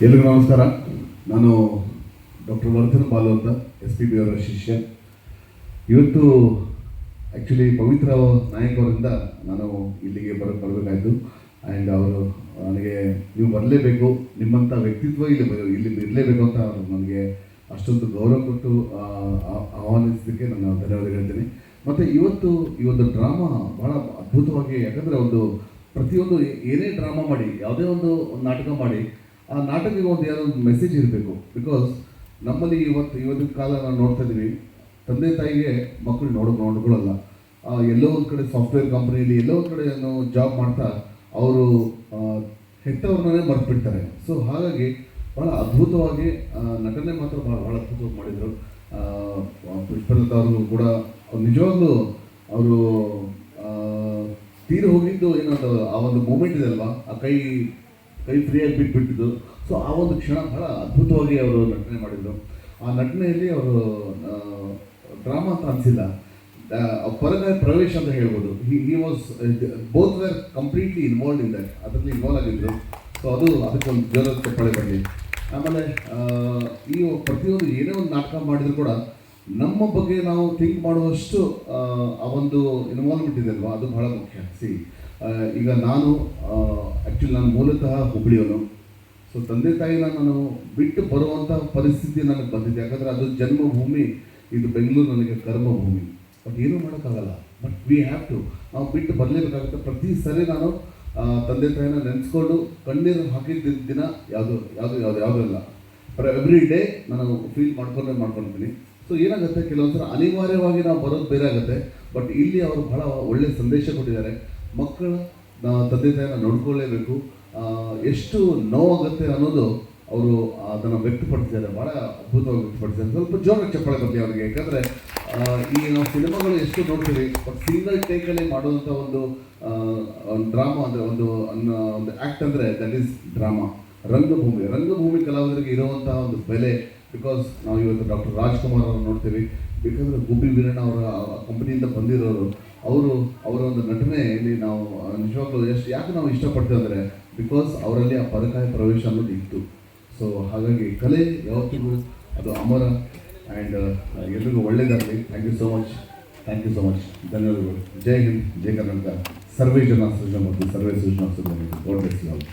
ಎಲ್ರಿಗೂ ನಮಸ್ಕಾರ. ನಾನು ಡಾಕ್ಟರ್ ವರ್ಧನ್ ಬಾಲು ಅಂತ SPB ಅವರ ಶಿಷ್ಯ. ಇವತ್ತು ಆ್ಯಕ್ಚುಲಿ ಪವಿತ್ರ ನಾಯಕ್ ಅವರಿಂದ ನಾನು ಇಲ್ಲಿಗೆ ಬರಬೇಕಾಯಿತು. ಆ್ಯಂಡ್ ಅವರು ನನಗೆ ನೀವು ಬರಲೇಬೇಕು, ನಿಮ್ಮಂಥ ವ್ಯಕ್ತಿತ್ವ ಇಲ್ಲಿ ಇರಲೇಬೇಕು ಅಂತ ಅವರು ನನಗೆ ಅಷ್ಟೊಂದು ಗೌರವ ಕೊಟ್ಟು ಆಹ್ವಾನಿಸೋದಕ್ಕೆ ನಾನು ಧನ್ಯವಾದ ಹೇಳ್ತೀನಿ. ಮತ್ತು ಇವತ್ತು ಈ ಒಂದು ಡ್ರಾಮಾ ಭಾಳ ಅದ್ಭುತವಾಗಿ, ಯಾಕಂದರೆ ಒಂದು ಪ್ರತಿಯೊಂದು ಏನೇ ಡ್ರಾಮಾ ಮಾಡಿ, ಯಾವುದೇ ಒಂದು ನಾಟಕ ಮಾಡಿ, ಆ ನಾಟಕಕ್ಕೆ ಒಂದು ಯಾವುದೋ ಒಂದು ಮೆಸೇಜ್ ಇರಬೇಕು. ಬಿಕಾಸ್ ನಮ್ಮಲ್ಲಿ ಇವತ್ತಿನ ಕಾಲ ನಾವು ನೋಡ್ತಾ ಇದ್ದೀವಿ, ತಂದೆ ತಾಯಿಗೆ ಮಕ್ಕಳು ನೋಡ್ಕೊಳ್ಳಲ್ಲ. ಎಲ್ಲೋ ಒಂದು ಕಡೆ ಸಾಫ್ಟ್ವೇರ್ ಕಂಪ್ನಿಯಲ್ಲಿ ಎಲ್ಲೋ ಒಂದು ಕಡೆ ಜಾಬ್ ಮಾಡ್ತಾ ಅವರು ಹೆತ್ತವ್ರನ್ನೇ ಮರೆತುಬಿಡ್ತಾರೆ. ಸೊ ಹಾಗಾಗಿ ಭಾಳ ಅದ್ಭುತವಾಗಿ ನಟನೆ ಮಾತ್ರ ಭಾಳ ಅದ್ಭುತವಾಗಿ ಮಾಡಿದರು. ಪುಷ್ಪಲತಾ ಅವರು ಕೂಡ ನಿಜವಾಗ್ಲೂ ಅವರು ತೀರಿ ಹೋಗಿದ್ದು ಏನೋ ಆ ಒಂದು ಮೂಮೆಂಟ್ ಇದೆ ಅಲ್ವಾ, ಆ ಕೈ ಫ್ರೀಯಾಗಿ ಬಿಟ್ಬಿಟ್ಟಿದ್ದು. ಸೊ ಆ ಒಂದು ಕ್ಷಣ ಭಾಳ ಅದ್ಭುತವಾಗಿ ಅವರು ನಟನೆ ಮಾಡಿದರು. ಆ ನಟನೆಯಲ್ಲಿ ಅವರು ಡ್ರಾಮಾ ಅಂತ ಅನಿಸಿಲ್ಲ, ಪರಕಾಯ ಪ್ರವೇಶ ಅಂತ ಹೇಳ್ಬೋದು. He was both wear completely involve in that, ಅದರಲ್ಲಿ ಇನ್ವಾಲ್ವ್ ಆಗಿದ್ದರು. ಸೊ ಅದಕ್ಕೊಂದು ಜೋರಾದ ಚಪ್ಪಾಳೆ ಬರಲಿ. ಆಮೇಲೆ ಈ ಪ್ರತಿಯೊಂದು ಏನೇ ಒಂದು ನಾಟಕ ಮಾಡಿದ್ರು ಕೂಡ ನಮ್ಮ ಬಗ್ಗೆ ನಾವು ಥಿಂಕ್ ಮಾಡುವಷ್ಟು ಆ ಒಂದು ಇನ್ವಾಲ್ವ್ಮೆಂಟ್ ಇದೆ ಅಲ್ವಾ, ಅದು ಬಹಳ ಮುಖ್ಯ. ಈಗ ನಾನು ಮೂಲತಃ ಹುಬ್ಬಳ್ಳಿಯವನು. ಸೊ ತಂದೆ ತಾಯಿನ ನಾನು ಬಿಟ್ಟು ಬರುವಂಥ ಪರಿಸ್ಥಿತಿ ನನಗೆ ಬಂದಿದೆ, ಯಾಕಂದರೆ ಅದು ಜನ್ಮಭೂಮಿ, ಇದು ಬೆಂಗಳೂರು ನನಗೆ ಕರ್ಮಭೂಮಿ. ಬಟ್ ಏನೂ ಮಾಡೋಕ್ಕಾಗಲ್ಲ. ಬಟ್ ವಿ ಹ್ಯಾವ್ ಟು, ನಾವು ಬಿಟ್ಟು ಬರಲೇಬೇಕಾಗುತ್ತೆ. ಪ್ರತಿ ಸರಿ ನಾನು ತಂದೆ ತಾಯಿನ ನೆನೆಸ್ಕೊಂಡು ಕಣ್ಣೀರು ಹಾಕಿದ್ದ ದಿನ ಯಾವುದೂ ಇಲ್ಲ. ಎವ್ರಿ ಡೇ ನಾನು ಫೀಲ್ ಮಾಡ್ಕೊಳ್ತೀನಿ. ಸೊ ಏನಾಗುತ್ತೆ, ಕೆಲವೊಂದ್ಸಲ ಅನಿವಾರ್ಯವಾಗಿ ನಾವು ಬರೋದು ಬೇರೆ ಆಗುತ್ತೆ. ಬಟ್ ಇಲ್ಲಿ ಅವರು ಬಹಳ ಒಳ್ಳೆಯ ಸಂದೇಶ ಕೊಟ್ಟಿದ್ದಾರೆ. ಮಕ್ಕಳ ತಂದೆ ತಾಯಿನ ನೋಡ್ಕೊಳ್ಳೇಬೇಕು, ಎಷ್ಟು ನೋವಾಗುತ್ತೆ ಅನ್ನೋದು ಅವರು ಅದನ್ನು ವ್ಯಕ್ತಪಡಿಸಿದ್ದಾರೆ, ಭಾಳ ಅದ್ಭುತವಾಗಿ ವ್ಯಕ್ತಪಡಿಸಿದ್ದಾರೆ. ಸ್ವಲ್ಪ ಜೋರಾಗಿ ಚಪ್ಪಾಳೆ ಬರಲಿ ಅವರಿಗೆ, ಯಾಕಂದರೆ ಈ ನಾವು ಸಿನಿಮಾಗಳು ಎಷ್ಟು ನೋಡ್ತೀವಿ, ಬಟ್ ಸಿಂಗಲ್ ಟೇಕಲ್ಲಿ ಮಾಡುವಂಥ ಒಂದು ಡ್ರಾಮಾ ಅಂದರೆ ಒಂದು ಆ್ಯಕ್ಟ್ ಅಂದರೆ ದಟ್ ಈಸ್ ಡ್ರಾಮಾ. ರಂಗಭೂಮಿ ಕಲಾವಿದರಿಗೆ ಇರುವಂಥ ಒಂದು ಬೆಲೆ. ಬಿಕಾಸ್ ನಾವು ಇವತ್ತು ಡಾಕ್ಟರ್ ರಾಜ್ಕುಮಾರ್ ಅವರು ನೋಡ್ತೀವಿ, ಬೇಕಂದರೆ ಗುಬ್ಬಿ ವೀರಣ್ಣ ಅವರ ಕಂಪನಿಯಿಂದ ಬಂದಿರೋರು. ಅವರ ಒಂದು ನಟನೆಯಲ್ಲಿ ನಾವು ನಿಜವಾಗ್ಲೂ ಯಾಕೆ ನಾವು ಇಷ್ಟಪಡ್ತೇವೆ ಅಂದರೆ ಬಿಕಾಸ್ ಅವರಲ್ಲಿ ಆ ಪರಕಾಯ ಪ್ರವೇಶ ಅನ್ನೋದು ಇತ್ತು. ಸೊ ಹಾಗಾಗಿ ಕಲೆ ಯಾವತ್ತಿಗೂ ಅದು ಅಮರ. ಆ್ಯಂಡ್ ಎಲ್ರಿಗೂ ಒಳ್ಳೆಯದಾಗಲಿ. Thank you so much. ಧನ್ಯವಾದಗಳು. ಜೈ ಹಿಂದ್, ಜೈ ಕರ್ನಾಟಕ. ಸರ್ವೇ ಜನ ಸೃಜನ ಮತ್ತು ಸರ್ವೇ ಸೃಜನ. God bless you all.